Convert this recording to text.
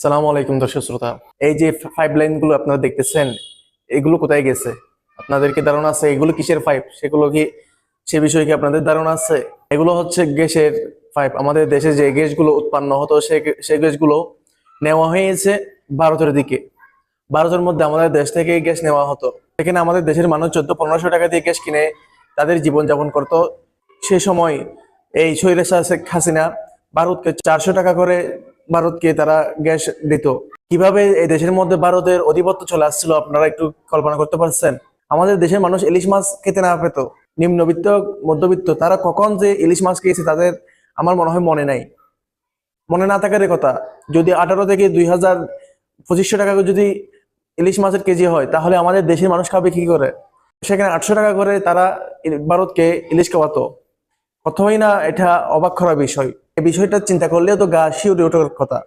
সালামু আলাইকুম দর্শক শ্রোতা। এই যে পাইপ লাইন গুলো আপনারা দেখতেছেন, এগুলো কোথায় গেছে? আপনাদের কি ধারণা আছে এগুলো কিসের পাইপ? সেগুলো কি, সে বিষয়ে কি আপনাদের ধারণা আছে? এগুলো হচ্ছে গ্যাসের পাইপ। আমাদের দেশে যে গ্যাসগুলো উৎপন্ন হতো সেই গ্যাসগুলো নেওয়া হয়েছে ভারতের দিকে। ভারতের মধ্যে আমাদের দেশ থেকে গ্যাস নেওয়া হতো। এখানে আমাদের দেশের মানুষ 1400-1500 টাকা দিয়ে গ্যাস কিনে তাদের জীবনযাপন করতো। সে সময় এই স্বৈরাচার শেখ হাসিনা ভারতকে 400 টাকা করে ভারতকে তারা গ্যাস দিত। কিভাবে এই দেশের মধ্যে ভারতের আধিপত্য চলে আসছিল আপনারা একটু কল্পনা করতে পারছেন? আমাদের দেশের মানুষ ইলিশ মাছ খেতে না পেত, নিম্নবিত্ত মধ্যবিত্ত তারা কখন যে ইলিশ মাছ খেয়েছে তাদের আমার মনে হয় মনে নাই। মনে না থাকার কথা। যদি 18 থেকে 2000-2500 টাকা করে যদি ইলিশ মাছের কেজি হয়, তাহলে আমাদের দেশের মানুষ খাবে কি করে? সেখানে 800 টাকা করে তারা ভারতকে ইলিশ খাওয়াতো। প্রথমেই না এটা অবাক করা বিষয়। এই বিষয়টা চিন্তা করলেও তো গা শিউরে ওঠার কথা।